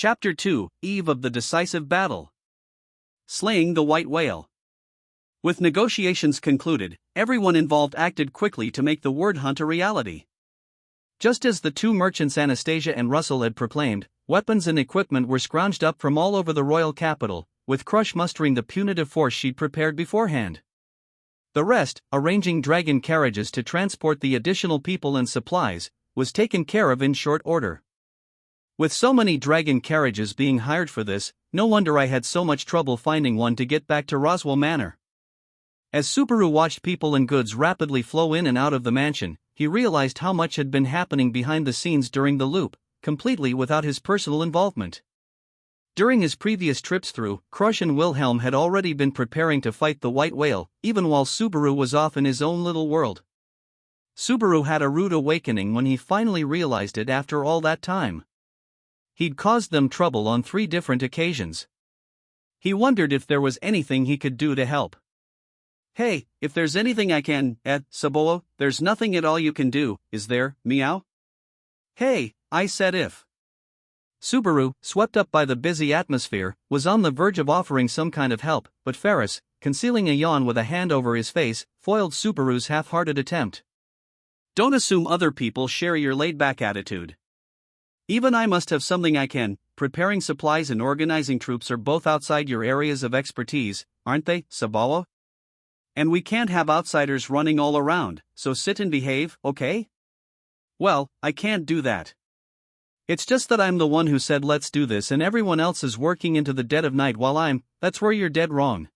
Chapter 2, Eve of the Decisive Battle. Slaying the White Whale. With negotiations concluded, everyone involved acted quickly to make the word hunt a reality. Just as the two merchants Anastasia and Russell had proclaimed, weapons and equipment were scrounged up from all over the royal capital, with Crush mustering the punitive force she'd prepared beforehand. The rest, arranging dragon carriages to transport the additional people and supplies, was taken care of in short order. With so many dragon carriages being hired for this, no wonder I had so much trouble finding one to get back to Roswell Manor. As Subaru watched people and goods rapidly flow in and out of the mansion, he realized how much had been happening behind the scenes during the loop, completely without his personal involvement. During his previous trips through, Crush and Wilhelm had already been preparing to fight the White Whale, even while Subaru was off in his own little world. Subaru had a rude awakening when he finally realized it after all that time. He'd caused them trouble on 3 different occasions. He wondered if there was anything he could do to help. "Hey, if there's anything I can, Subaru, there's nothing at all you can do, is there, meow?" "Hey, I said if." Subaru, swept up by the busy atmosphere, was on the verge of offering some kind of help, but Ferris, concealing a yawn with a hand over his face, foiled Subaru's half-hearted attempt. "Don't assume other people share your laid-back attitude. Even I must have something I can. Preparing supplies and organizing troops are both outside your areas of expertise, aren't they, Subaru? And we can't have outsiders running all around, so sit and behave, okay?" "Well, I can't do that. It's just that I'm the one who said let's do this and everyone else is working into the dead of night while that's where you're dead wrong."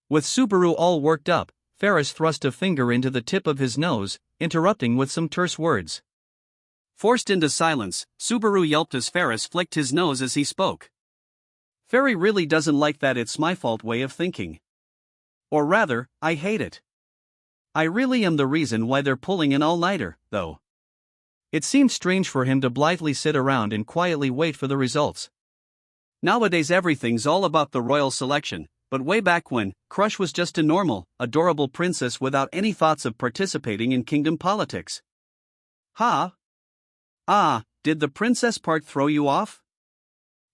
With Subaru all worked up, Ferris thrust a finger into the tip of his nose, interrupting with some terse words. Forced into silence, Subaru yelped as Ferris flicked his nose as he spoke. "Ferry really doesn't like that it's my fault way of thinking. Or rather, I hate it. I really am the reason why they're pulling an all-nighter, though." It seemed strange for him to blithely sit around and quietly wait for the results. Nowadays everything's all about the royal selection, but way back when, Crush was just a normal, adorable princess without any thoughts of participating in kingdom politics. "Ha? Ah, did the princess part throw you off?"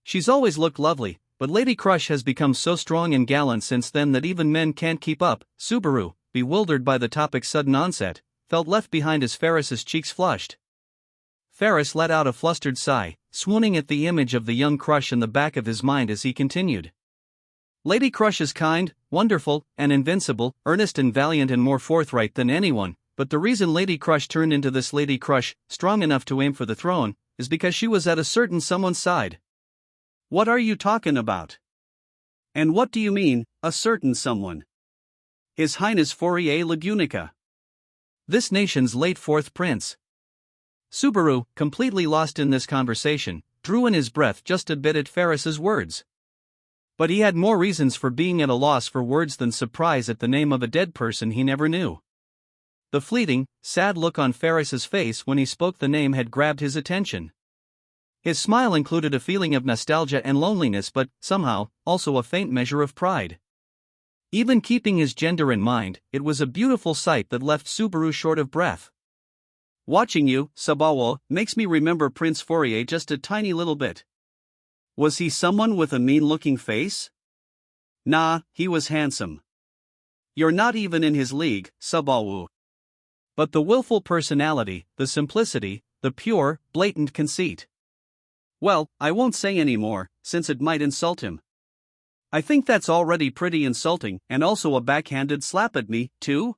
"She's always looked lovely, but Lady Crush has become so strong and gallant since then that even men can't keep up." Subaru, bewildered by the topic's sudden onset, felt left behind as Ferris's cheeks flushed. Ferris let out a flustered sigh, swooning at the image of the young Crush in the back of his mind as he continued. "Lady Crush is kind, wonderful, and invincible, earnest and valiant and more forthright than anyone. But the reason Lady Crush turned into this Lady Crush, strong enough to aim for the throne, is because she was at a certain someone's side." "What are you talking about? And what do you mean, a certain someone?" "His Highness Fourier Lagunica. This nation's late 4th prince." Subaru, completely lost in this conversation, drew in his breath just a bit at Ferris's words. But he had more reasons for being at a loss for words than surprise at the name of a dead person he never knew. The fleeting, sad look on Ferris's face when he spoke the name had grabbed his attention. His smile included a feeling of nostalgia and loneliness but, somehow, also a faint measure of pride. Even keeping his gender in mind, it was a beautiful sight that left Subaru short of breath. "Watching you, Subaru, makes me remember Prince Fourier just a tiny little bit. Was he someone with a mean-looking face?" "Nah, he was handsome. You're not even in his league, Subaru. But the willful personality, the simplicity, the pure, blatant conceit. Well, I won't say any more, since it might insult him. I think that's already pretty insulting and also a backhanded slap at me, too."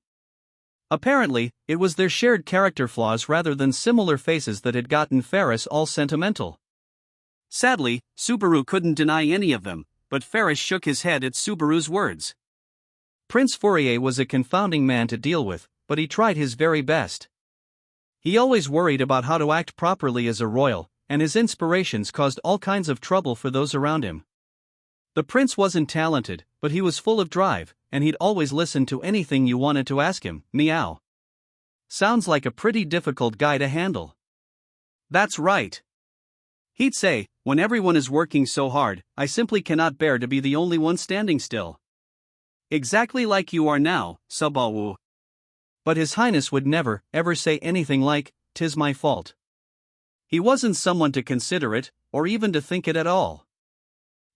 Apparently, it was their shared character flaws rather than similar faces that had gotten Ferris all sentimental. Sadly, Subaru couldn't deny any of them, but Ferris shook his head at Subaru's words. Prince Fourier was a confounding man to deal with, but he tried his very best. He always worried about how to act properly as a royal, and his inspirations caused all kinds of trouble for those around him. The prince wasn't talented, but he was full of drive, and he'd always listen to anything you wanted to ask him. Meow. Sounds like a pretty difficult guy to handle. "That's right. He'd say, when everyone is working so hard, I simply cannot bear to be the only one standing still. Exactly like you are now, Subaru." But His Highness would never, ever say anything like, "'Tis my fault." He wasn't someone to consider it, or even to think it at all.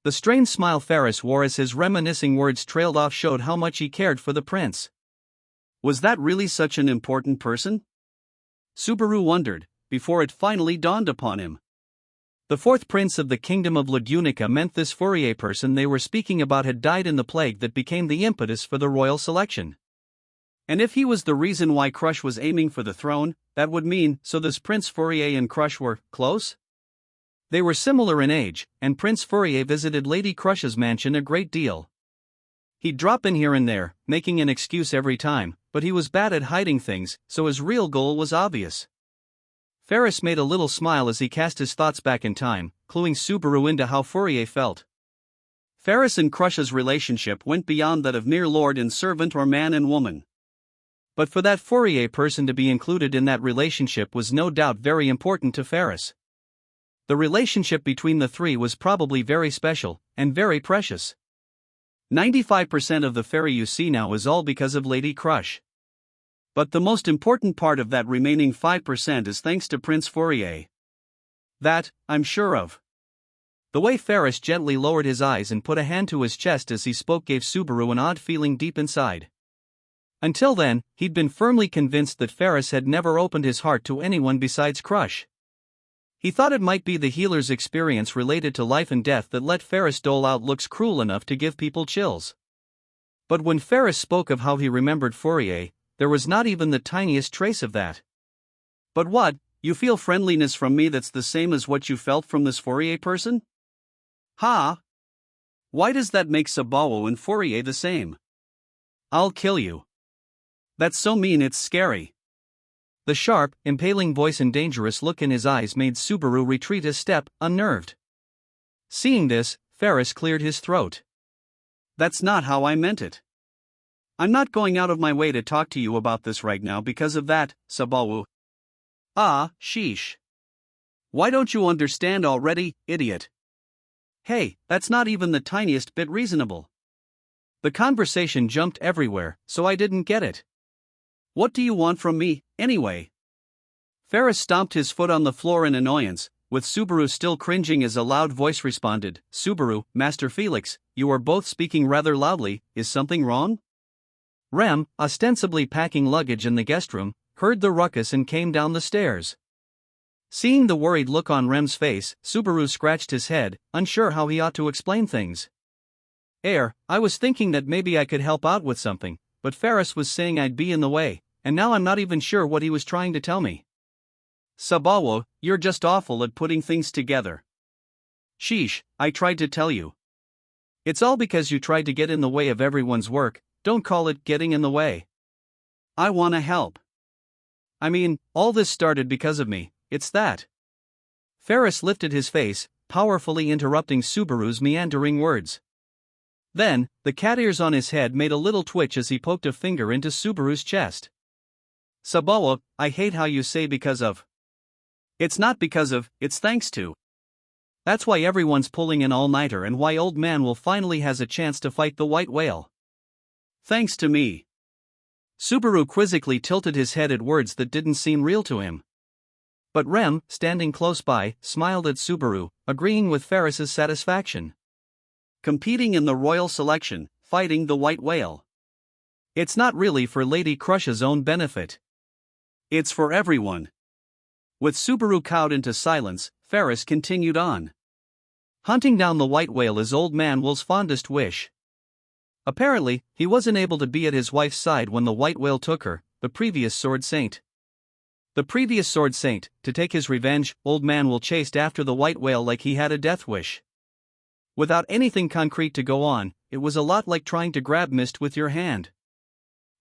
The strange smile Ferris wore as his reminiscing words trailed off showed how much he cared for the prince. Was that really such an important person? Subaru wondered, before it finally dawned upon him. The fourth prince of the kingdom of Lagunica meant this Fourier person they were speaking about had died in the plague that became the impetus for the royal selection. And if he was the reason why Crush was aiming for the throne, that would mean, so this Prince Fourier and Crush were close? They were similar in age, and Prince Fourier visited Lady Crush's mansion a great deal. He'd drop in here and there, making an excuse every time, but he was bad at hiding things, so his real goal was obvious. Ferris made a little smile as he cast his thoughts back in time, cluing Subaru into how Fourier felt. Ferris and Crush's relationship went beyond that of mere lord and servant or man and woman. But for that Fourier person to be included in that relationship was no doubt very important to Ferris. The relationship between the three was probably very special, and very precious. 95% of the fairy you see now is all because of Lady Crush. But the most important part of that remaining 5% is thanks to Prince Fourier. That, I'm sure of. The way Ferris gently lowered his eyes and put a hand to his chest as he spoke gave Subaru an odd feeling deep inside. Until then, he'd been firmly convinced that Ferris had never opened his heart to anyone besides Crush. He thought it might be the healer's experience related to life and death that let Ferris dole out looks cruel enough to give people chills. But when Ferris spoke of how he remembered Fourier, there was not even the tiniest trace of that. But what, you feel friendliness from me that's the same as what you felt from this Fourier person? Ha! Why does that make Subaru and Fourier the same? I'll kill you. That's so mean it's scary. The sharp, impaling voice and dangerous look in his eyes made Subaru retreat a step, unnerved. Seeing this, Ferris cleared his throat. That's not how I meant it. I'm not going out of my way to talk to you about this right now because of that, Subaru. Ah, sheesh. Why don't you understand already, idiot? Hey, that's not even the tiniest bit reasonable. The conversation jumped everywhere, so I didn't get it. What do you want from me, anyway? Ferris stomped his foot on the floor in annoyance, with Subaru still cringing as a loud voice responded, Subaru, Master Felix, you are both speaking rather loudly, is something wrong? Rem, ostensibly packing luggage in the guest room, heard the ruckus and came down the stairs. Seeing the worried look on Rem's face, Subaru scratched his head, unsure how he ought to explain things. I was thinking that maybe I could help out with something, but Ferris was saying I'd be in the way, and now I'm not even sure what he was trying to tell me. Subaru, you're just awful at putting things together. Sheesh, I tried to tell you. It's all because you tried to get in the way of everyone's work. Don't call it getting in the way. I wanna help. I mean, all this started because of me, it's that. Ferris lifted his face, powerfully interrupting Subaru's meandering words. Then, the cat ears on his head made a little twitch as he poked a finger into Subaru's chest. Subaru, I hate how you say because of. It's not because of, it's thanks to. That's why everyone's pulling an all-nighter and why Old Man will finally has a chance to fight the white whale. Thanks to me. Subaru quizzically tilted his head at words that didn't seem real to him. But Rem, standing close by, smiled at Subaru, agreeing with Ferris's satisfaction. Competing in the royal selection, fighting the white whale. It's not really for Lady Crush's own benefit. It's for everyone. With Subaru cowed into silence, Ferris continued on. Hunting down the white whale is Old Man Will's fondest wish. Apparently, he wasn't able to be at his wife's side when the white whale took her, the previous Sword Saint. The previous Sword Saint, to take his revenge, Old Man Will chased after the white whale like he had a death wish. Without anything concrete to go on, it was a lot like trying to grab mist with your hand.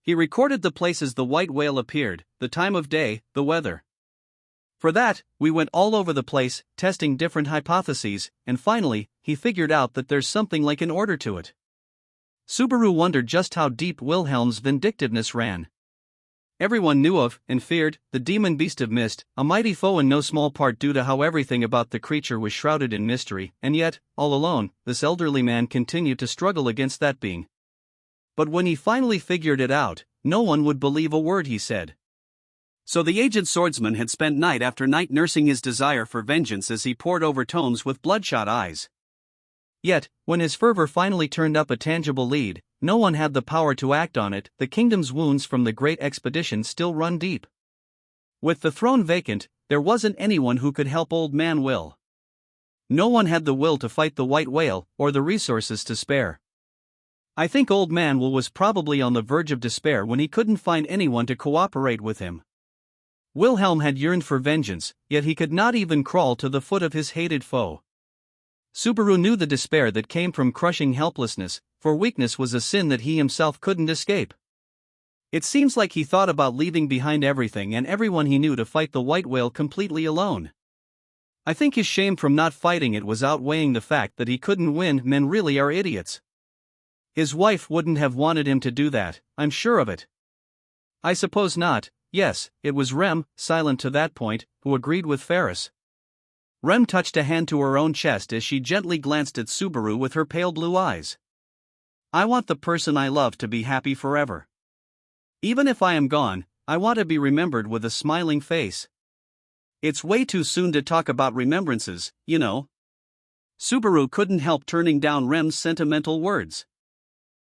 He recorded the places the white whale appeared, the time of day, the weather. For that, we went all over the place, testing different hypotheses, and finally, he figured out that there's something like an order to it. Subaru wondered just how deep Wilhelm's vindictiveness ran. Everyone knew of, and feared, the demon beast of mist, a mighty foe in no small part due to how everything about the creature was shrouded in mystery, and yet, all alone, this elderly man continued to struggle against that being. But when he finally figured it out, no one would believe a word he said. So the aged swordsman had spent night after night nursing his desire for vengeance as he pored over tomes with bloodshot eyes. Yet, when his fervor finally turned up a tangible lead, no one had the power to act on it. The kingdom's wounds from the great expedition still run deep. With the throne vacant, there wasn't anyone who could help Old Man Will. No one had the will to fight the white whale, or the resources to spare. I think Old Man Will was probably on the verge of despair when he couldn't find anyone to cooperate with him. Wilhelm had yearned for vengeance, yet he could not even crawl to the foot of his hated foe. Subaru knew the despair that came from crushing helplessness, for weakness was a sin that he himself couldn't escape. It seems like he thought about leaving behind everything and everyone he knew to fight the white whale completely alone. I think his shame from not fighting it was outweighing the fact that he couldn't win. Men really are idiots. His wife wouldn't have wanted him to do that, I'm sure of it. I suppose not. Yes, it was Rem, silent to that point, who agreed with Ferris. Rem touched a hand to her own chest as she gently glanced at Subaru with her pale blue eyes. I want the person I love to be happy forever. Even if I am gone, I want to be remembered with a smiling face. It's way too soon to talk about remembrances, you know. Subaru couldn't help turning down Rem's sentimental words.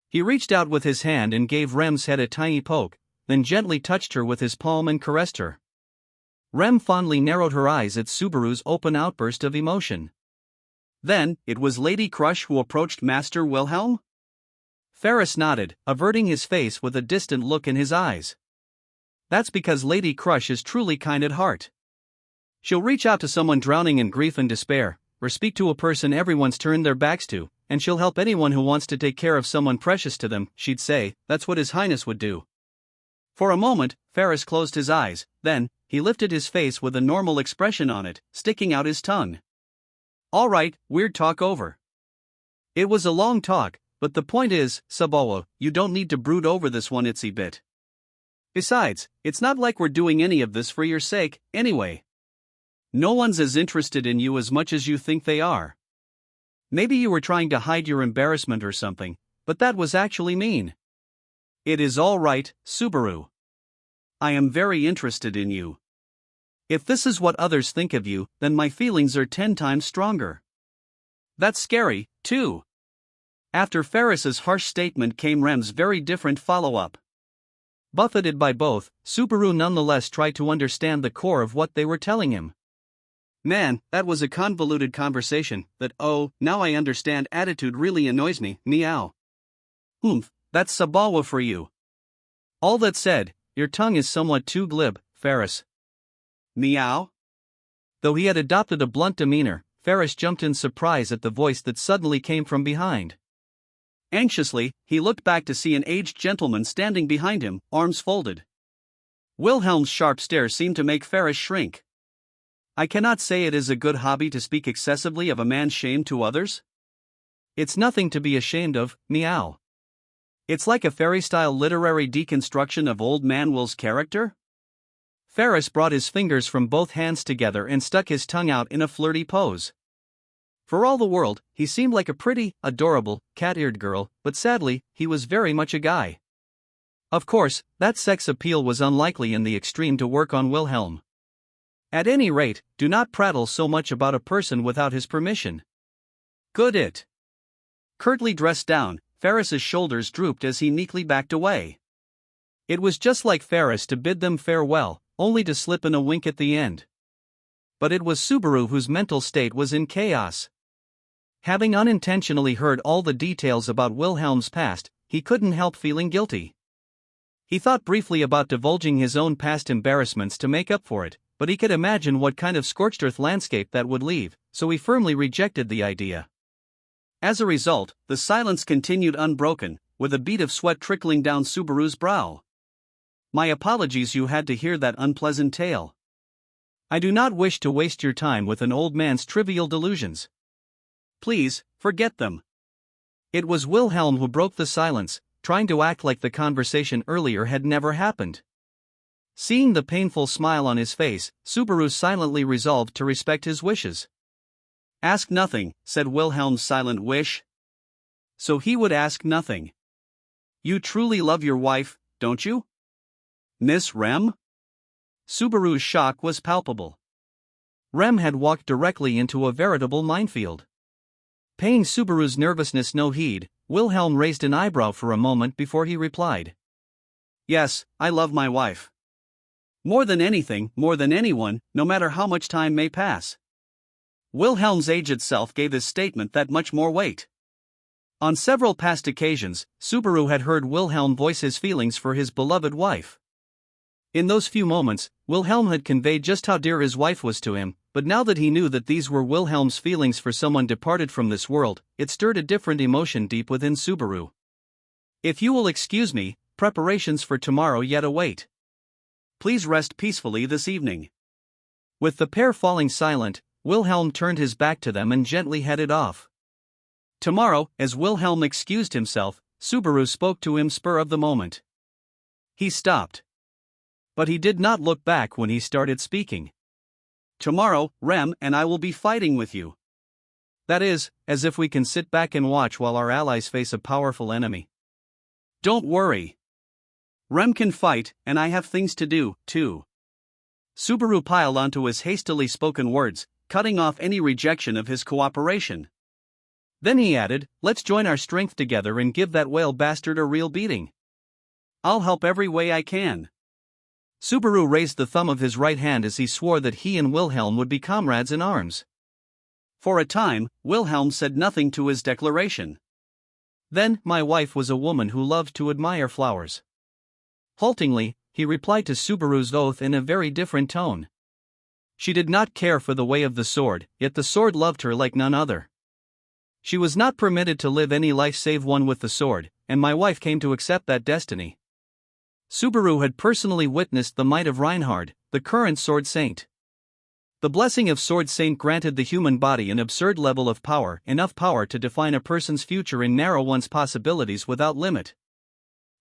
He reached out with his hand and gave Rem's head a tiny poke, then gently touched her with his palm and caressed her. Rem fondly narrowed her eyes at Subaru's open outburst of emotion. Then, it was Lady Crush who approached Master Wilhelm? Ferris nodded, averting his face with a distant look in his eyes. That's because Lady Crush is truly kind at heart. She'll reach out to someone drowning in grief and despair, or speak to a person everyone's turned their backs to, and she'll help anyone who wants to take care of someone precious to them. She'd say, that's what His Highness would do. For a moment, Ferris closed his eyes, then, he lifted his face with a normal expression on it, sticking out his tongue. All right, weird talk over. It was a long talk, but the point is, Subaru, you don't need to brood over this one itsy bit. Besides, it's not like we're doing any of this for your sake, anyway. No one's as interested in you as much as you think they are. Maybe you were trying to hide your embarrassment or something, but that was actually mean. It is all right, Subaru. I am very interested in you. If this is what others think of you, then my feelings are 10 times stronger. That's scary, too. After Ferris's harsh statement came Rem's very different follow-up. Buffeted by both, Subaru nonetheless tried to understand the core of what they were telling him. Man, that was a convoluted conversation. That oh, now I understand attitude really annoys me, meow. That's Subaru for you. All that said, your tongue is somewhat too glib, Ferris. Meow? Though he had adopted a blunt demeanor, Ferris jumped in surprise at the voice that suddenly came from behind. Anxiously, he looked back to see an aged gentleman standing behind him, arms folded. Wilhelm's sharp stare seemed to make Ferris shrink. I cannot say it is a good hobby to speak excessively of a man's shame to others. It's nothing to be ashamed of, meow. It's like a fairy-style literary deconstruction of Old Man Will's character. Ferris brought his fingers from both hands together and stuck his tongue out in a flirty pose. For all the world, he seemed like a pretty, adorable, cat-eared girl, but sadly, he was very much a guy. Of course, that sex appeal was unlikely in the extreme to work on Wilhelm. At any rate, do not prattle so much about a person without his permission. Good it. Curtly dressed down, Ferris's shoulders drooped as he meekly backed away. It was just like Ferris to bid them farewell, only to slip in a wink at the end. But it was Subaru whose mental state was in chaos. Having unintentionally heard all the details about Wilhelm's past, he couldn't help feeling guilty. He thought briefly about divulging his own past embarrassments to make up for it, but he could imagine what kind of scorched earth landscape that would leave, so he firmly rejected the idea. As a result, the silence continued unbroken, with a bead of sweat trickling down Subaru's brow. My apologies, you had to hear that unpleasant tale. I do not wish to waste your time with an old man's trivial delusions. Please, forget them. It was Wilhelm who broke the silence, trying to act like the conversation earlier had never happened. Seeing the painful smile on his face, Subaru silently resolved to respect his wishes. Ask nothing, said Wilhelm's silent wish. So he would ask nothing. You truly love your wife, don't you? Miss Rem? Subaru's shock was palpable. Rem had walked directly into a veritable minefield. Paying Subaru's nervousness no heed, Wilhelm raised an eyebrow for a moment before he replied. Yes, I love my wife. More than anything, more than anyone, no matter how much time may pass. Wilhelm's age itself gave his statement that much more weight. On several past occasions, Subaru had heard Wilhelm voice his feelings for his beloved wife. In those few moments, Wilhelm had conveyed just how dear his wife was to him, but now that he knew that these were Wilhelm's feelings for someone departed from this world, it stirred a different emotion deep within Subaru. If you will excuse me, preparations for tomorrow yet await. Please rest peacefully this evening. With the pair falling silent, Wilhelm turned his back to them and gently headed off. Tomorrow, as Wilhelm excused himself, Subaru spoke to him spur of the moment. He stopped. But he did not look back when he started speaking. Tomorrow, Rem and I will be fighting with you. That is, as if we can sit back and watch while our allies face a powerful enemy. Don't worry. Rem can fight, and I have things to do, too. Subaru piled onto his hastily spoken words, cutting off any rejection of his cooperation. Then he added, let's join our strength together and give that whale bastard a real beating. I'll help every way I can. Subaru raised the thumb of his right hand as he swore that he and Wilhelm would be comrades in arms. For a time, Wilhelm said nothing to his declaration. Then, my wife was a woman who loved to admire flowers. Haltingly, he replied to Subaru's oath in a very different tone. She did not care for the way of the sword, yet the sword loved her like none other. She was not permitted to live any life save one with the sword, and my wife came to accept that destiny. Subaru had personally witnessed the might of Reinhard, the current sword saint. The blessing of sword saint granted the human body an absurd level of power, enough power to define a person's future and narrow one's possibilities without limit.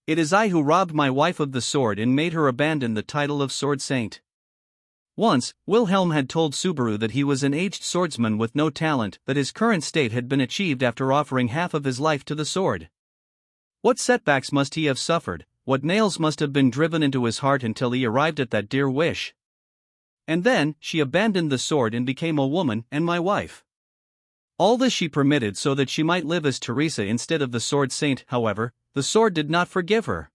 It is I who robbed my wife of the sword and made her abandon the title of sword saint. Once, Wilhelm had told Subaru that he was an aged swordsman with no talent, that his current state had been achieved after offering half of his life to the sword. What setbacks must he have suffered, what nails must have been driven into his heart until he arrived at that dear wish. And then, she abandoned the sword and became a woman and my wife. All this she permitted so that she might live as Teresa instead of the sword saint. However, the sword did not forgive her.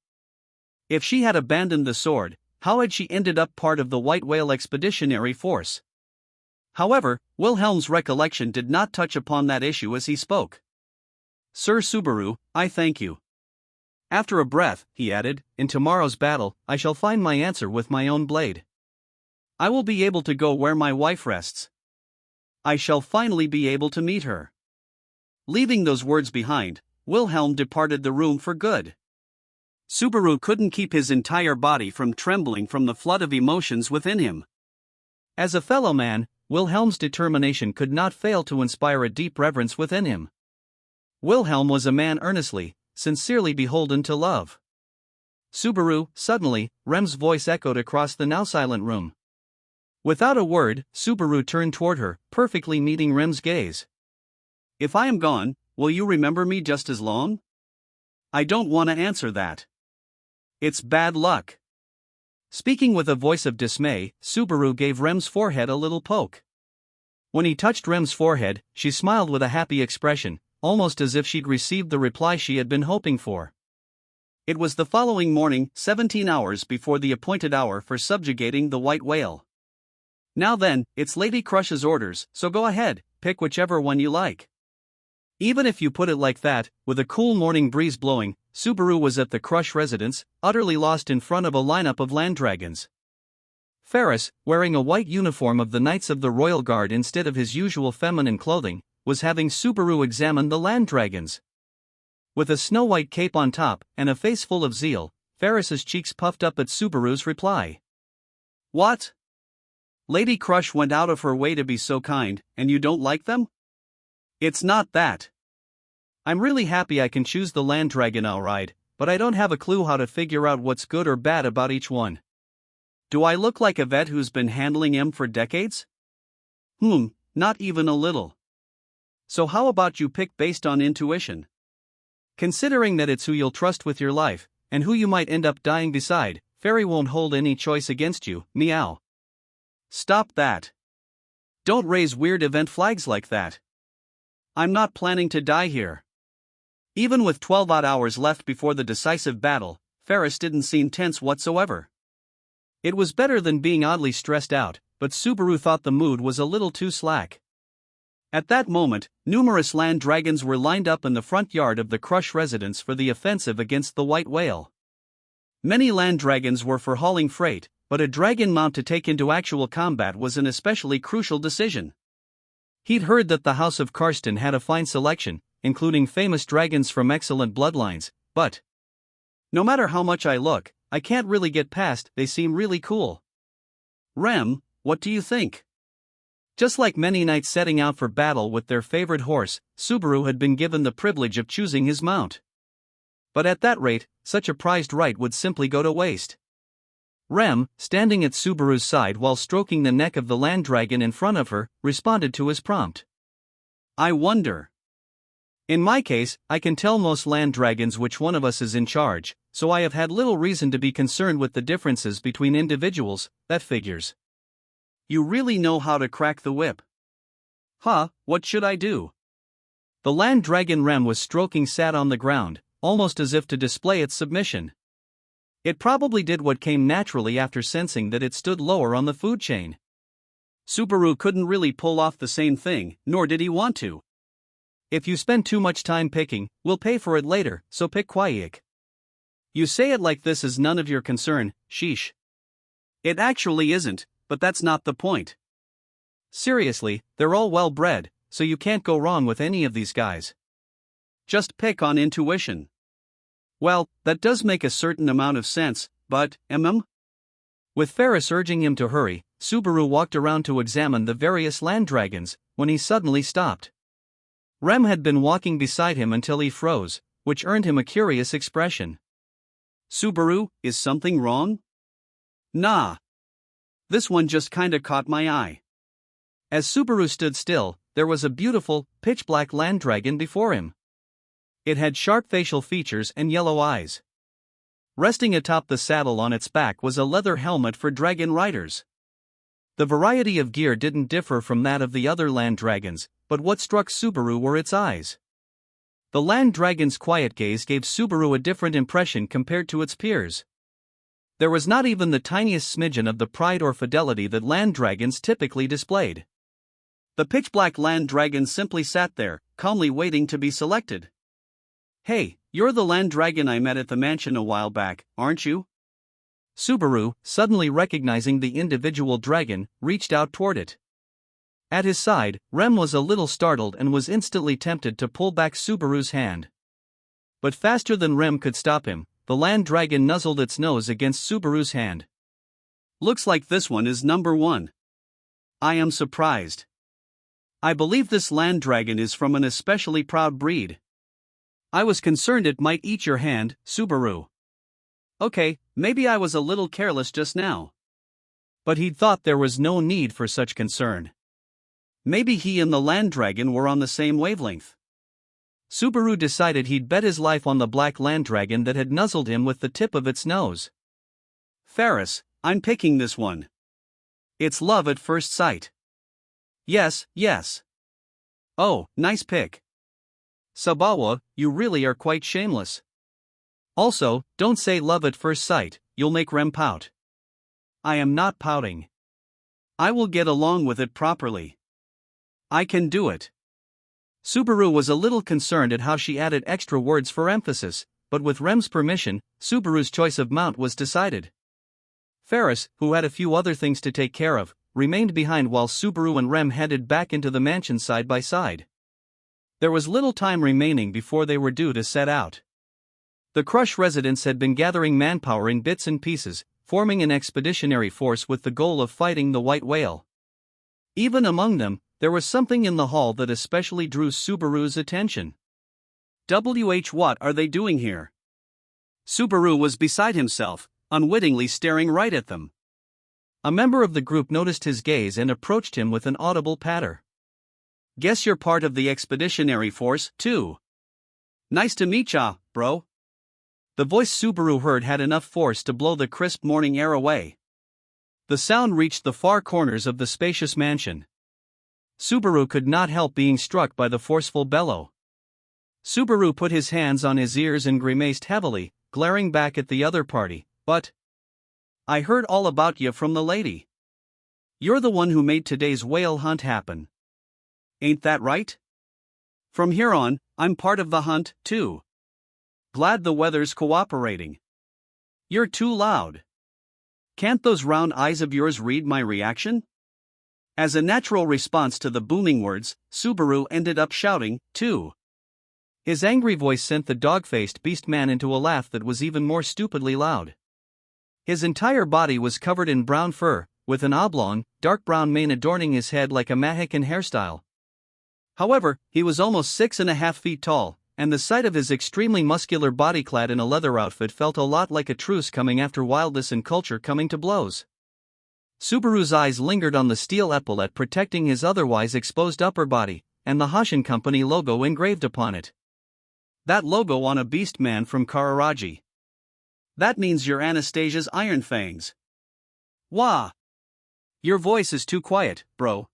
If she had abandoned the sword, how had she ended up part of the White Whale Expeditionary Force? However, Wilhelm's recollection did not touch upon that issue as he spoke. Sir Subaru, I thank you. After a breath, he added, in tomorrow's battle, I shall find my answer with my own blade. I will be able to go where my wife rests. I shall finally be able to meet her. Leaving those words behind, Wilhelm departed the room for good. Subaru couldn't keep his entire body from trembling from the flood of emotions within him. As a fellow man, Wilhelm's determination could not fail to inspire a deep reverence within him. Wilhelm was a man earnestly, sincerely beholden to love. Subaru, suddenly, Rem's voice echoed across the now silent room. Without a word, Subaru turned toward her, perfectly meeting Rem's gaze. If I am gone, will you remember me just as long? I don't want to answer that. It's bad luck. Speaking with a voice of dismay, Subaru gave Rem's forehead a little poke. When he touched Rem's forehead, she smiled with a happy expression, almost as if she'd received the reply she had been hoping for. It was the following morning, 17 hours before the appointed hour for subjugating the white whale. Now then, it's Lady Crush's orders, so go ahead, pick whichever one you like. Even if you put it like that, with a cool morning breeze blowing, Subaru was at the Crush residence, utterly lost in front of a lineup of land dragons. Ferris, wearing a white uniform of the Knights of the Royal Guard instead of his usual feminine clothing, was having Subaru examine the land dragons. With a snow-white cape on top and a face full of zeal, Ferris's cheeks puffed up at Subaru's reply. What? Lady Crush went out of her way to be so kind, and you don't like them? It's not that. I'm really happy I can choose the land dragon I'll ride, but I don't have a clue how to figure out what's good or bad about each one. Do I look like a vet who's been handling him for decades? Not even a little. So how about you pick based on intuition? Considering that it's who you'll trust with your life, and who you might end up dying beside, Fairy won't hold any choice against you, meow. Stop that. Don't raise weird event flags like that. I'm not planning to die here. Even with 12 odd hours left before the decisive battle, Ferris didn't seem tense whatsoever. It was better than being oddly stressed out, but Subaru thought the mood was a little too slack. At that moment, numerous land dragons were lined up in the front yard of the Crush residence for the offensive against the white whale. Many land dragons were for hauling freight, but a dragon mount to take into actual combat was an especially crucial decision. He'd heard that the House of Karsten had a fine selection, including famous dragons from excellent bloodlines, but no matter how much I look, I can't really get past, they seem really cool. Rem, what do you think? Just like many knights setting out for battle with their favorite horse, Subaru had been given the privilege of choosing his mount. But at that rate, such a prized right would simply go to waste. Rem, standing at Subaru's side while stroking the neck of the land dragon in front of her, responded to his prompt. I wonder. In my case, I can tell most land dragons which one of us is in charge, so I have had little reason to be concerned with the differences between individuals, that figures. You really know how to crack the whip. Huh, what should I do? The land dragon Rem was stroking sat on the ground, almost as if to display its submission. It probably did what came naturally after sensing that it stood lower on the food chain. Subaru couldn't really pull off the same thing, nor did he want to. If you spend too much time picking, we'll pay for it later, so pick quick. You say it like this is none of your concern, sheesh. It actually isn't, but that's not the point. Seriously, they're all well bred, so you can't go wrong with any of these guys. Just pick on intuition. Well, that does make a certain amount of sense, but, With Ferris urging him to hurry, Subaru walked around to examine the various land dragons, when he suddenly stopped. Rem had been walking beside him until he froze, which earned him a curious expression. Subaru, is something wrong? Nah. This one just kinda caught my eye. As Subaru stood still, there was a beautiful, pitch-black land dragon before him. It had sharp facial features and yellow eyes. Resting atop the saddle on its back was a leather helmet for dragon riders. The variety of gear didn't differ from that of the other land dragons, but what struck Subaru were its eyes. The land dragon's quiet gaze gave Subaru a different impression compared to its peers. There was not even the tiniest smidgen of the pride or fidelity that land dragons typically displayed. The pitch-black land dragon simply sat there, calmly waiting to be selected. Hey, you're the land dragon I met at the mansion a while back, aren't you? Subaru, suddenly recognizing the individual dragon, reached out toward it. At his side, Rem was a little startled and was instantly tempted to pull back Subaru's hand. But faster than Rem could stop him, the land dragon nuzzled its nose against Subaru's hand. Looks like this one is number 1. I am surprised. I believe this land dragon is from an especially proud breed. I was concerned it might eat your hand, Subaru. Okay, maybe I was a little careless just now. But he'd thought there was no need for such concern. Maybe he and the land dragon were on the same wavelength. Subaru decided he'd bet his life on the black land dragon that had nuzzled him with the tip of its nose. Ferris, I'm picking this one. It's love at first sight. Yes. Oh, nice pick. Sabawa, you really are quite shameless. Also, don't say love at first sight, you'll make Rem pout. I am not pouting. I will get along with it properly. I can do it. Subaru was a little concerned at how she added extra words for emphasis, but with Rem's permission, Subaru's choice of mount was decided. Ferris, who had a few other things to take care of, remained behind while Subaru and Rem headed back into the mansion side by side. There was little time remaining before they were due to set out. The Crush residents had been gathering manpower in bits and pieces, forming an expeditionary force with the goal of fighting the white whale. Even among them, there was something in the hall that especially drew Subaru's attention. What are they doing here? Subaru was beside himself, unwittingly staring right at them. A member of the group noticed his gaze and approached him with an audible patter. Guess you're part of the expeditionary force, too. Nice to meet ya, bro. The voice Subaru heard had enough force to blow the crisp morning air away. The sound reached the far corners of the spacious mansion. Subaru could not help being struck by the forceful bellow. Subaru put his hands on his ears and grimaced heavily, glaring back at the other party. But I heard all about you from the lady. You're the one who made today's whale hunt happen. Ain't that right? From here on, I'm part of the hunt, too. Glad the weather's cooperating. You're too loud. Can't those round eyes of yours read my reaction? As a natural response to the booming words, Subaru ended up shouting, too. His angry voice sent the dog-faced beast man into a laugh that was even more stupidly loud. His entire body was covered in brown fur, with an oblong, dark brown mane adorning his head like a Mohican hairstyle. However, he was almost 6.5 feet tall, and the sight of his extremely muscular body clad in a leather outfit felt a lot like a truce coming after wildness and culture coming to blows. Subaru's eyes lingered on the steel epaulette protecting his otherwise exposed upper body, and the Hashin Company logo engraved upon it. That logo on a beast man from Kararaji. That means you're Anastasia's Iron Fangs. Wah! Your voice is too quiet, bro.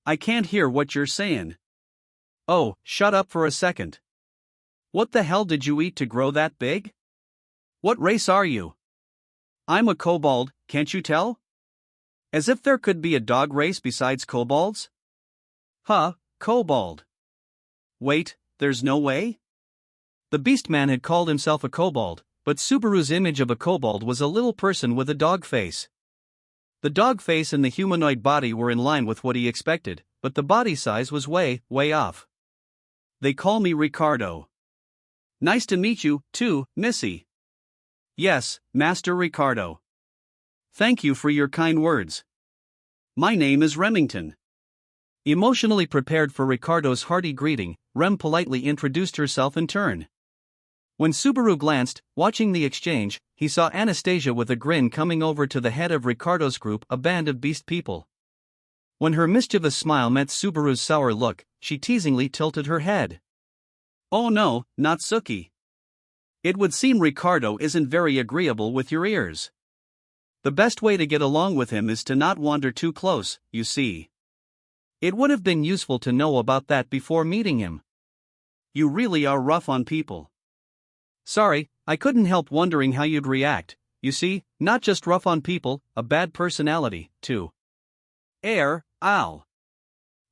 I can't hear what you're saying. Oh, shut up for a second. What the hell did you eat to grow that big? What race are you? I'm a kobold, can't you tell? As if there could be a dog race besides kobolds? Huh, kobold. Wait, there's no way? The beast man had called himself a kobold, but Subaru's image of a kobold was a little person with a dog face. The dog face and the humanoid body were in line with what he expected, but the body size was way off. They call me Ricardo. Nice to meet you, too, Missy. Yes, Master Ricardo. Thank you for your kind words. My name is Remington. Emotionally prepared for Ricardo's hearty greeting, Rem politely introduced herself in turn. When Subaru glanced, watching the exchange, he saw Anastasia with a grin coming over to the head of Ricardo's group, a band of beast people. When her mischievous smile met Subaru's sour look, she teasingly tilted her head. Oh no, Natsuki. It would seem Ricardo isn't very agreeable with your ears. The best way to get along with him is to not wander too close, you see. It would have been useful to know about that before meeting him. You really are rough on people. Sorry, I couldn't help wondering how you'd react. You see, not just rough on people, a bad personality, too. Ow.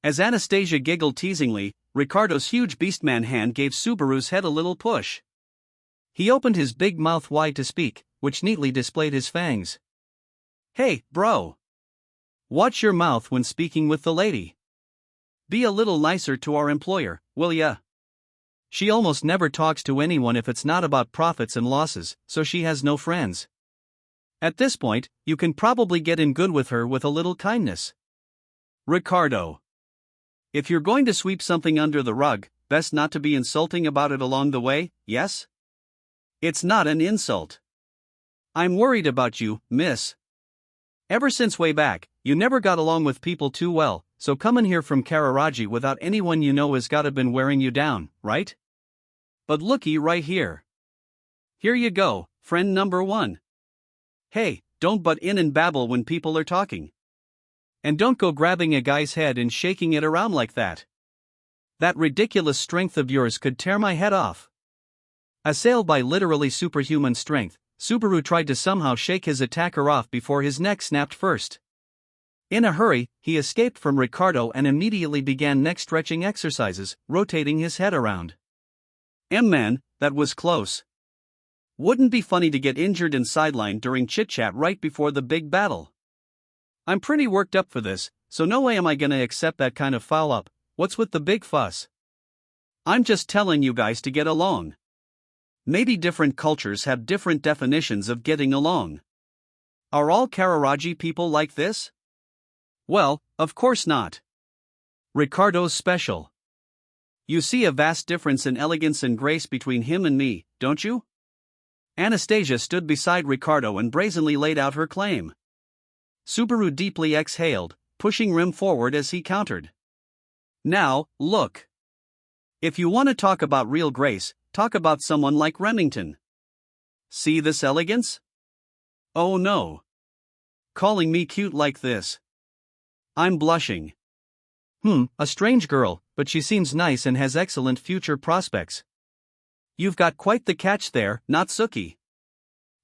As Anastasia giggled teasingly, Ricardo's huge beastman hand gave Subaru's head a little push. He opened his big mouth wide to speak, which neatly displayed his fangs. Hey, bro. Watch your mouth when speaking with the lady. Be a little nicer to our employer, will ya? She almost never talks to anyone if it's not about profits and losses, so she has no friends. At this point, you can probably get in good with her with a little kindness. Ricardo. If you're going to sweep something under the rug, best not to be insulting about it along the way, yes? It's not an insult. I'm worried about you, miss. Ever since way back, you never got along with people too well, so coming here from Kararaji without anyone you know has gotta been wearing you down, right? But looky right here. Here you go, friend number 1. Hey, don't butt in and babble when people are talking. And don't go grabbing a guy's head and shaking it around like that. That ridiculous strength of yours could tear my head off. Assailed by literally superhuman strength, Subaru tried to somehow shake his attacker off before his neck snapped first. In a hurry, he escaped from Ricardo and immediately began neck-stretching exercises, rotating his head around. Man, that was close. Wouldn't be funny to get injured and sidelined during chit-chat right before the big battle. I'm pretty worked up for this, so no way am I gonna accept that kind of foul-up. What's with the big fuss? I'm just telling you guys to get along. Maybe different cultures have different definitions of getting along. Are all Kararaji people like this? Well, of course not. Ricardo's special. You see a vast difference in elegance and grace between him and me, don't you? Anastasia stood beside Ricardo and brazenly laid out her claim. Subaru deeply exhaled, pushing Rim forward as he countered. Now, look. If you want to talk about real grace, talk about someone like Remington. See this elegance? Oh no. Calling me cute like this. I'm blushing. A strange girl, but she seems nice and has excellent future prospects. You've got quite the catch there, Natsuki.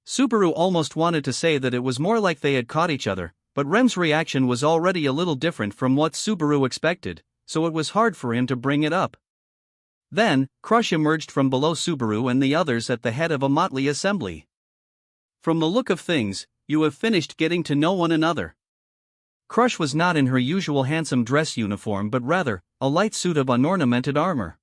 Subaru almost wanted to say that it was more like they had caught each other, but Rem's reaction was already a little different from what Subaru expected, so it was hard for him to bring it up. Then, Crush emerged from below Subaru and the others at the head of a motley assembly. From the look of things, you have finished getting to know one another. Crush was not in her usual handsome dress uniform but rather, a light suit of unornamented armor.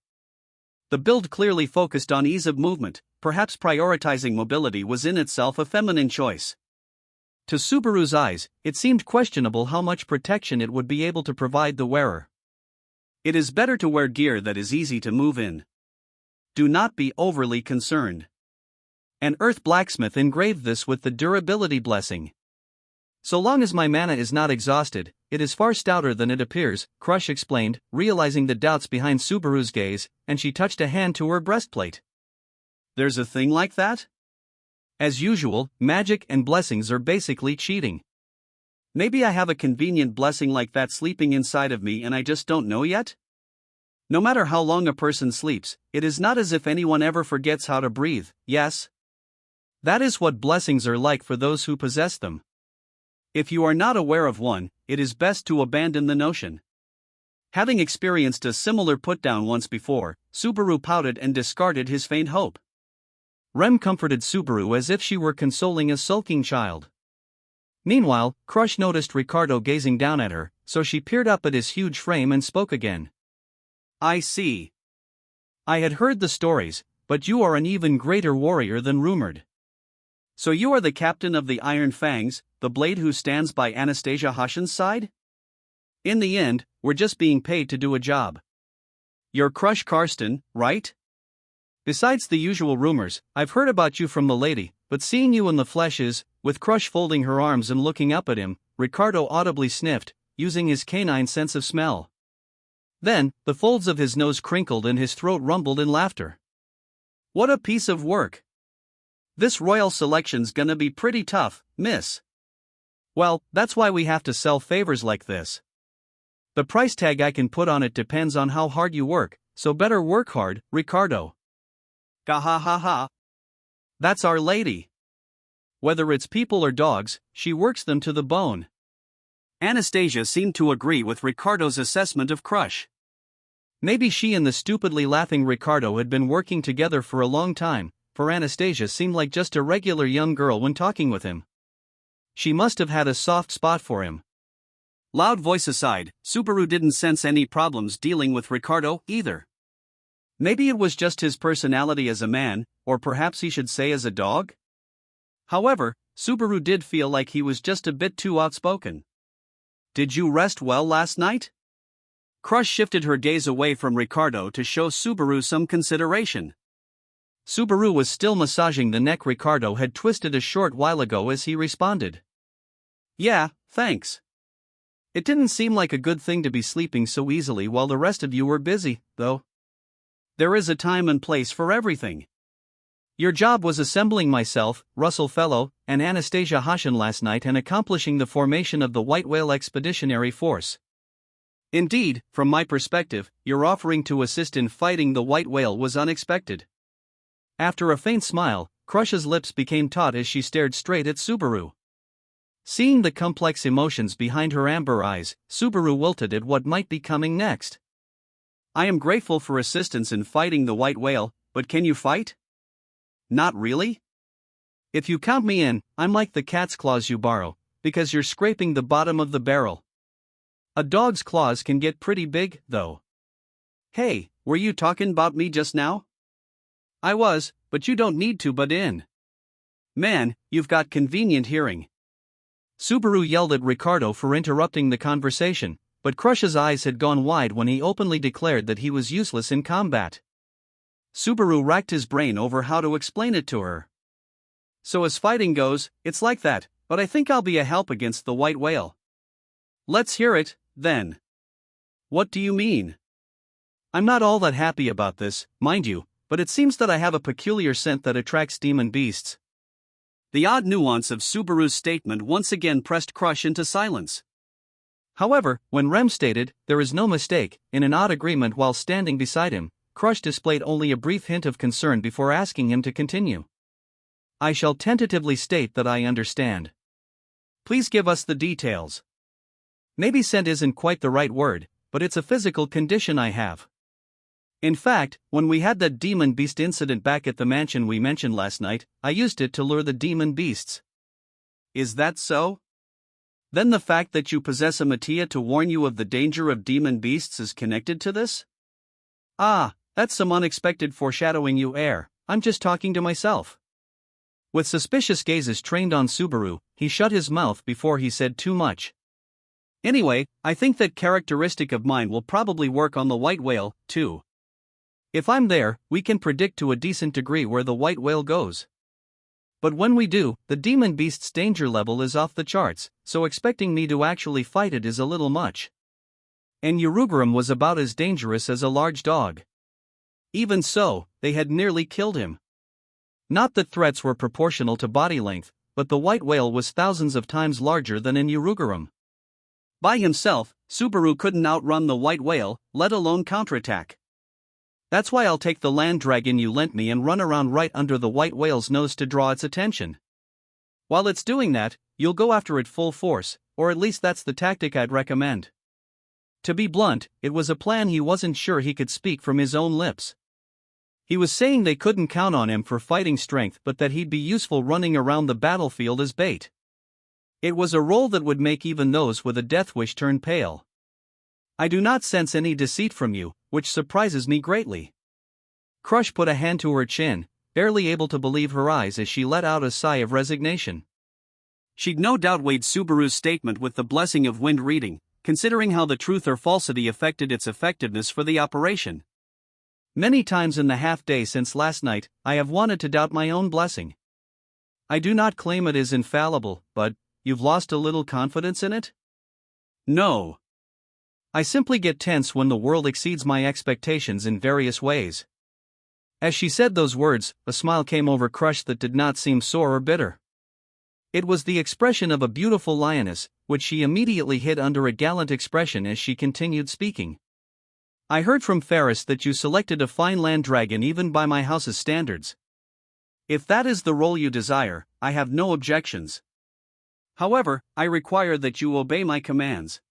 The build clearly focused on ease of movement, perhaps prioritizing mobility was in itself a feminine choice. To Subaru's eyes, it seemed questionable how much protection it would be able to provide the wearer. It is better to wear gear that is easy to move in. Do not be overly concerned. An earth blacksmith engraved this with the durability blessing. So long as my mana is not exhausted, it is far stouter than it appears, Crush explained, realizing the doubts behind Subaru's gaze, and she touched a hand to her breastplate. There's a thing like that? As usual, magic and blessings are basically cheating. Maybe I have a convenient blessing like that sleeping inside of me and I just don't know yet? No matter how long a person sleeps, it is not as if anyone ever forgets how to breathe, yes? That is what blessings are like for those who possess them. If you are not aware of one, it is best to abandon the notion. Having experienced a similar put-down once before, Subaru pouted and discarded his faint hope. Rem comforted Subaru as if she were consoling a sulking child. Meanwhile, Crush noticed Ricardo gazing down at her, so she peered up at his huge frame and spoke again. I see. I had heard the stories, but you are an even greater warrior than rumored. So you are the captain of the Iron Fangs, the blade who stands by Anastasia Hashin's side? In the end, we're just being paid to do a job. You're Crush Karsten, right? Besides the usual rumors, I've heard about you from the lady, but seeing you in the flesh is, with Crush folding her arms and looking up at him, Ricardo audibly sniffed, using his canine sense of smell. Then, the folds of his nose crinkled and his throat rumbled in laughter. What a piece of work! This royal selection's gonna be pretty tough, miss. Well, that's why we have to sell favors like this. The price tag I can put on it depends on how hard you work, so better work hard, Ricardo. Gahahaha. That's our lady. Whether it's people or dogs, she works them to the bone. Anastasia seemed to agree with Ricardo's assessment of Crush. Maybe she and the stupidly laughing Ricardo had been working together for a long time, for Anastasia seemed like just a regular young girl when talking with him. She must have had a soft spot for him. Loud voice aside, Subaru didn't sense any problems dealing with Ricardo either. Maybe it was just his personality as a man, or perhaps he should say as a dog? However, Subaru did feel like he was just a bit too outspoken. Did you rest well last night? Crush shifted her gaze away from Ricardo to show Subaru some consideration. Subaru was still massaging the neck Ricardo had twisted a short while ago as he responded. Yeah, thanks. It didn't seem like a good thing to be sleeping so easily while the rest of you were busy, though. There is a time and place for everything. Your job was assembling myself, Russell Fellow, and Anastasia Hashin last night and accomplishing the formation of the White Whale Expeditionary Force. Indeed, from my perspective, your offering to assist in fighting the White Whale was unexpected. After a faint smile, Crush's lips became taut as she stared straight at Subaru. Seeing the complex emotions behind her amber eyes, Subaru wilted at what might be coming next. I am grateful for assistance in fighting the White Whale, but can you fight? Not really? If you count me in, I'm like the cat's claws you borrow, because you're scraping the bottom of the barrel. A dog's claws can get pretty big, though. Hey, were you talking about me just now? I was, but you don't need to butt in. Man, you've got convenient hearing. Subaru yelled at Ricardo for interrupting the conversation, but Crush's eyes had gone wide when he openly declared that he was useless in combat. Subaru racked his brain over how to explain it to her. So as fighting goes, it's like that, but I think I'll be a help against the White Whale. Let's hear it, then. What do you mean? I'm not all that happy about this, mind you, but it seems that I have a peculiar scent that attracts demon beasts. The odd nuance of Subaru's statement once again pressed Crush into silence. However, when Rem stated, "There is no mistake," in an odd agreement while standing beside him, Crush displayed only a brief hint of concern before asking him to continue. "I shall tentatively state that I understand. Please give us the details." "Maybe sent isn't quite the right word, but it's a physical condition I have. In fact, when we had that demon beast incident back at the mansion we mentioned last night, I used it to lure the demon beasts." "Is that so? Then the fact that you possess a Mattia to warn you of the danger of demon beasts is connected to this?" "Ah, that's some unexpected foreshadowing, you air. I'm just talking to myself." With suspicious gazes trained on Subaru, he shut his mouth before he said too much. "Anyway, I think that characteristic of mine will probably work on the white whale, too. If I'm there, we can predict to a decent degree where the white whale goes. But when we do, the demon beast's danger level is off the charts, so expecting me to actually fight it is a little much. And Uruguram was about as dangerous as a large dog. Even so, they had nearly killed him. Not that threats were proportional to body length, but the white whale was thousands of times larger than an Uruguram. By himself, Subaru couldn't outrun the white whale, let alone counterattack. That's why I'll take the land dragon you lent me and run around right under the white whale's nose to draw its attention. While it's doing that, you'll go after it full force, or at least that's the tactic I'd recommend." To be blunt, it was a plan he wasn't sure he could speak from his own lips. He was saying they couldn't count on him for fighting strength but that he'd be useful running around the battlefield as bait. It was a role that would make even those with a death wish turn pale. "I do not sense any deceit from you, which surprises me greatly." Crush put a hand to her chin, barely able to believe her eyes as she let out a sigh of resignation. She'd no doubt weighed Subaru's statement with the blessing of wind reading, considering how the truth or falsity affected its effectiveness for the operation. "Many times in the half-day since last night, I have wanted to doubt my own blessing. I do not claim it is infallible, but, you've lost a little confidence in it?" "No. I simply get tense when the world exceeds my expectations in various ways." As she said those words, a smile came over Crush that did not seem sore or bitter. It was the expression of a beautiful lioness, which she immediately hid under a gallant expression as she continued speaking. "I heard from Ferris that you selected a fine land dragon even by my house's standards. If that is the role you desire, I have no objections. However, I require that you obey my commands.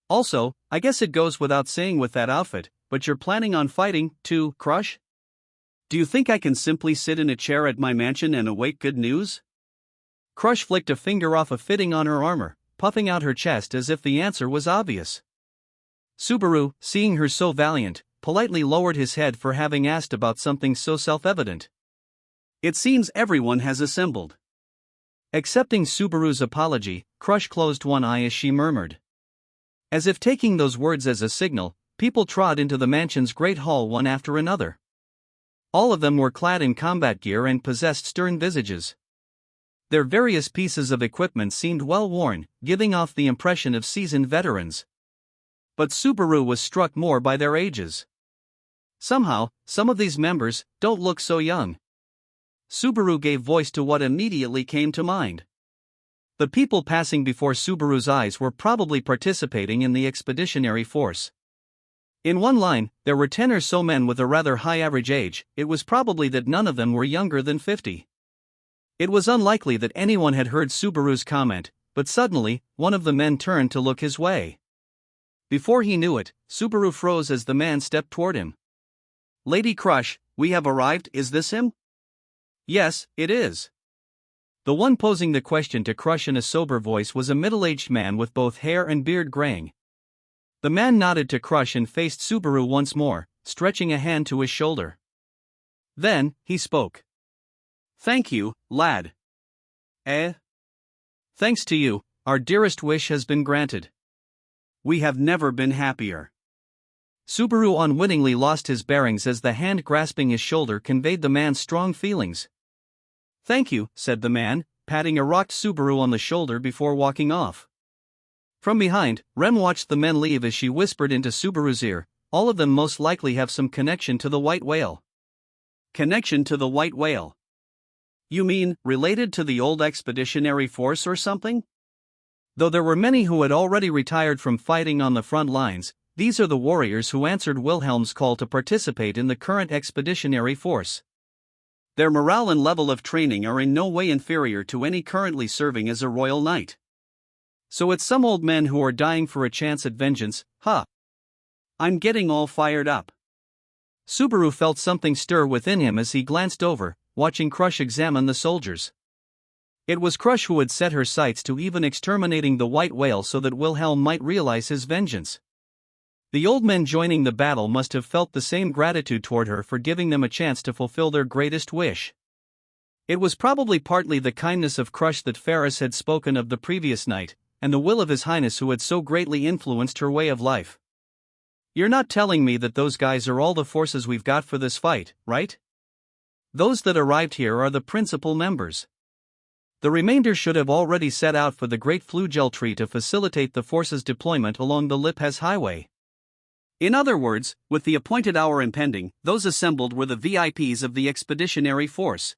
Also, I guess it goes without saying with that outfit, but you're planning on fighting, too, Crush? Do you think I can simply sit in a chair at my mansion and await good news?" Crush flicked a finger off a fitting on her armor, puffing out her chest as if the answer was obvious. Subaru, seeing her so valiant, politely lowered his head for having asked about something so self-evident. "It seems everyone has assembled." Accepting Subaru's apology, Crush closed one eye as she murmured. As if taking those words as a signal, people trod into the mansion's great hall one after another. All of them were clad in combat gear and possessed stern visages. Their various pieces of equipment seemed well worn, giving off the impression of seasoned veterans. But Subaru was struck more by their ages. Somehow, some of these members don't look so young. Subaru gave voice to what immediately came to mind. The people passing before Subaru's eyes were probably participating in the expeditionary force. In one line, there were 10 or so men with a rather high average age. It was probably that none of them were younger than 50. It was unlikely that anyone had heard Subaru's comment, but suddenly, one of the men turned to look his way. Before he knew it, Subaru froze as the man stepped toward him. "Lady Crush, we have arrived, is this him?" "Yes, it is." The one posing the question to Crush in a sober voice was a middle-aged man with both hair and beard graying. The man nodded to Crush and faced Subaru once more, stretching a hand to his shoulder. Then, he spoke. "Thank you, lad." Thanks to you, our dearest wish has been granted." "We have never been happier." Subaru unwittingly lost his bearings as the hand grasping his shoulder conveyed the man's strong feelings. "Thank you," said the man, patting a rocked Subaru on the shoulder before walking off. From behind, Rem watched the men leave as she whispered into Subaru's ear, "All of them most likely have some connection to the white whale." Connection to the white whale. You mean, related to the old expeditionary force or something? Though there were many who had already retired from fighting on the front lines, these are the warriors who answered Wilhelm's call to participate in the current expeditionary force. Their morale and level of training are in no way inferior to any currently serving as a royal knight. So it's some old men who are dying for a chance at vengeance, huh? I'm getting all fired up. Subaru felt something stir within him as he glanced over, watching Crush examine the soldiers. It was Crush who had set her sights to even exterminating the white whale so that Wilhelm might realize his vengeance. The old men joining the battle must have felt the same gratitude toward her for giving them a chance to fulfill their greatest wish. It was probably partly the kindness of Crush that Ferris had spoken of the previous night, and the will of His Highness who had so greatly influenced her way of life. You're not telling me that those guys are all the forces we've got for this fight, right? Those that arrived here are the principal members. The remainder should have already set out for the Great Flugel Tree to facilitate the force's deployment along the Lippes Highway. In other words, with the appointed hour impending, those assembled were the VIPs of the expeditionary force.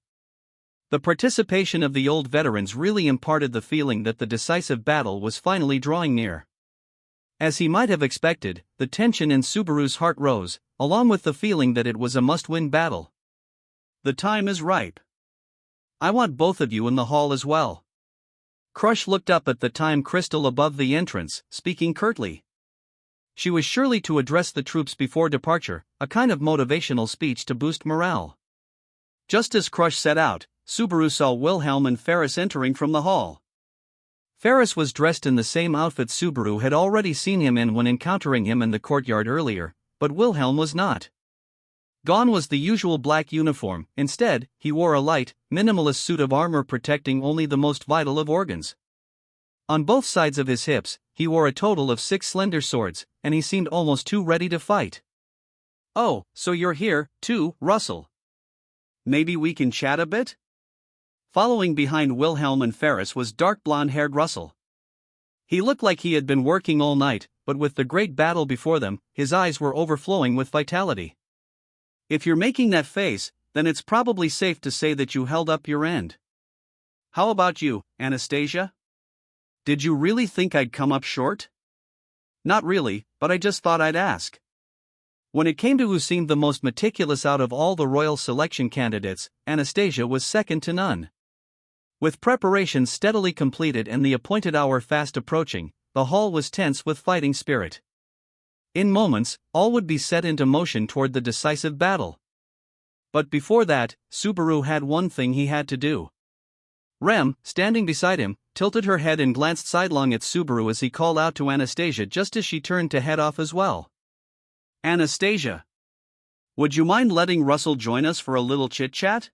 The participation of the old veterans really imparted the feeling that the decisive battle was finally drawing near. As he might have expected, the tension in Subaru's heart rose, along with the feeling that it was a must-win battle. The time is ripe. I want both of you in the hall as well. Crush looked up at the time crystal above the entrance, speaking curtly. She was surely to address the troops before departure, a kind of motivational speech to boost morale. Just as Crush set out, Subaru saw Wilhelm and Ferris entering from the hall. Ferris was dressed in the same outfit Subaru had already seen him in when encountering him in the courtyard earlier, but Wilhelm was not. Gone was the usual black uniform. Instead, he wore a light, minimalist suit of armor protecting only the most vital of organs. On both sides of his hips, he wore a total of 6 slender swords, and he seemed almost too ready to fight. Oh, so you're here, too, Russell. Maybe we can chat a bit? Following behind Wilhelm and Ferris was dark blonde-haired Russell. He looked like he had been working all night, but with the great battle before them, his eyes were overflowing with vitality. If you're making that face, then it's probably safe to say that you held up your end. How about you, Anastasia? Did you really think I'd come up short? Not really, but I just thought I'd ask. When it came to who seemed the most meticulous out of all the royal selection candidates, Anastasia was second to none. With preparations steadily completed and the appointed hour fast approaching, the hall was tense with fighting spirit. In moments, all would be set into motion toward the decisive battle. But before that, Subaru had one thing he had to do. Rem, standing beside him, tilted her head and glanced sidelong at Subaru as he called out to Anastasia just as she turned to head off as well. Anastasia, would you mind letting Russell join us for a little chit-chat?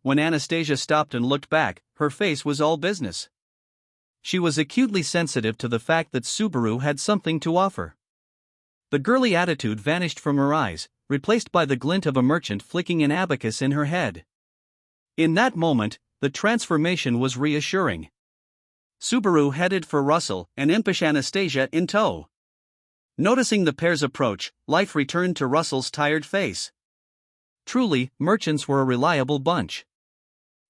When Anastasia stopped and looked back, her face was all business. She was acutely sensitive to the fact that Subaru had something to offer. The girly attitude vanished from her eyes, replaced by the glint of a merchant flicking an abacus in her head. In that moment, the transformation was reassuring. Subaru headed for Russell, and impish Anastasia in tow. Noticing the pair's approach, life returned to Russell's tired face. Truly, merchants were a reliable bunch.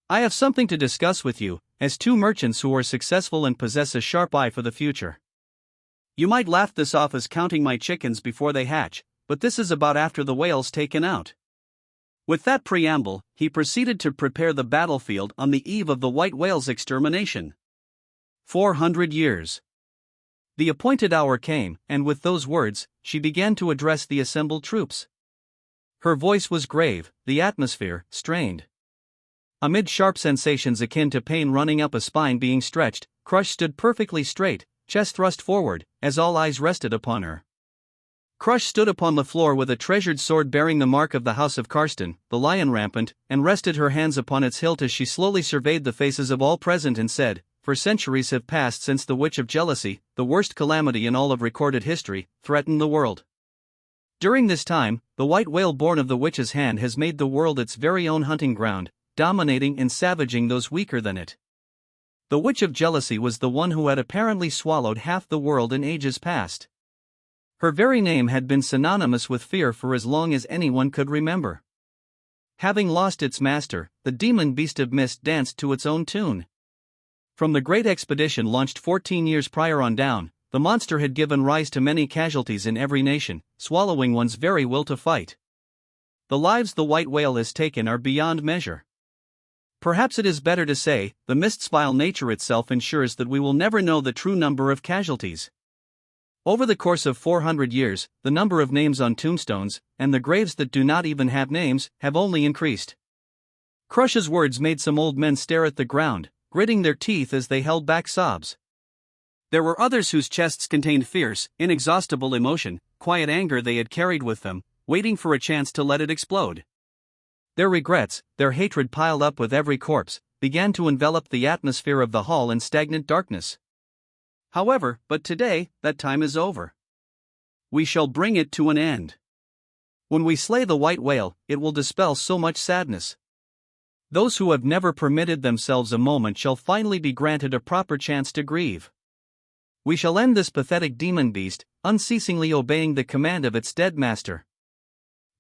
I have something to discuss with you, as 2 merchants who are successful and possess a sharp eye for the future. You might laugh this off as counting my chickens before they hatch, but this is about after the whale's taken out. With that preamble, he proceeded to prepare the battlefield on the eve of the white whale's extermination. 400 years. The appointed hour came, and with those words, she began to address the assembled troops. Her voice was grave, the atmosphere strained. Amid sharp sensations akin to pain running up a spine being stretched, Crush stood perfectly straight, chest thrust forward, as all eyes rested upon her. Crush stood upon the floor with a treasured sword bearing the mark of the House of Karsten, the lion rampant, and rested her hands upon its hilt as she slowly surveyed the faces of all present and said, "For centuries have passed since the Witch of Jealousy, the worst calamity in all of recorded history, threatened the world. During this time, the white whale born of the witch's hand has made the world its very own hunting ground, dominating and savaging those weaker than it. The Witch of Jealousy was the one who had apparently swallowed half the world in ages past. Her very name had been synonymous with fear for as long as anyone could remember. Having lost its master, the demon beast of mist danced to its own tune. From the great expedition launched 14 years prior on down, the monster had given rise to many casualties in every nation, swallowing one's very will to fight. The lives the white whale has taken are beyond measure. Perhaps it is better to say, the mist's vile nature itself ensures that we will never know the true number of casualties. Over the course of 400 years, the number of names on tombstones, and the graves that do not even have names, have only increased. Crush's words made some old men stare at the ground, gritting their teeth as they held back sobs. There were others whose chests contained fierce, inexhaustible emotion, quiet anger they had carried with them, waiting for a chance to let it explode. Their regrets, their hatred piled up with every corpse, began to envelop the atmosphere of the hall in stagnant darkness. However, but today, that time is over. We shall bring it to an end. When we slay the white whale, it will dispel so much sadness. Those who have never permitted themselves a moment shall finally be granted a proper chance to grieve. We shall end this pathetic demon beast, unceasingly obeying the command of its dead master.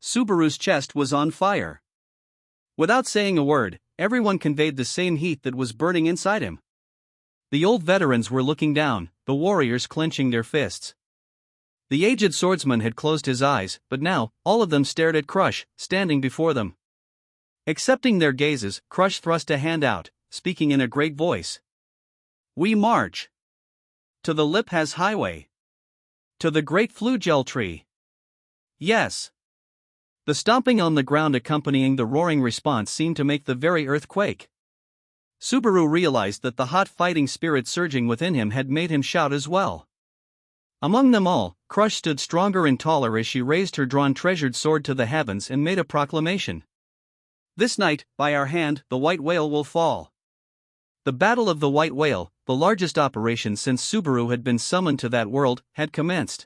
Subaru's chest was on fire. Without saying a word, everyone conveyed the same heat that was burning inside him. The old veterans were looking down, the warriors clenching their fists. The aged swordsman had closed his eyes, but now, all of them stared at Crush, standing before them. Accepting their gazes, Crush thrust a hand out, speaking in a great voice. We march. To the Liphaz Highway. To the great flugel tree. Yes. The stomping on the ground accompanying the roaring response seemed to make the very earth quake. Subaru realized that the hot fighting spirit surging within him had made him shout as well. Among them all, Crush stood stronger and taller as she raised her drawn treasured sword to the heavens and made a proclamation. This night, by our hand, the white whale will fall. The Battle of the White Whale, the largest operation since Subaru had been summoned to that world, had commenced.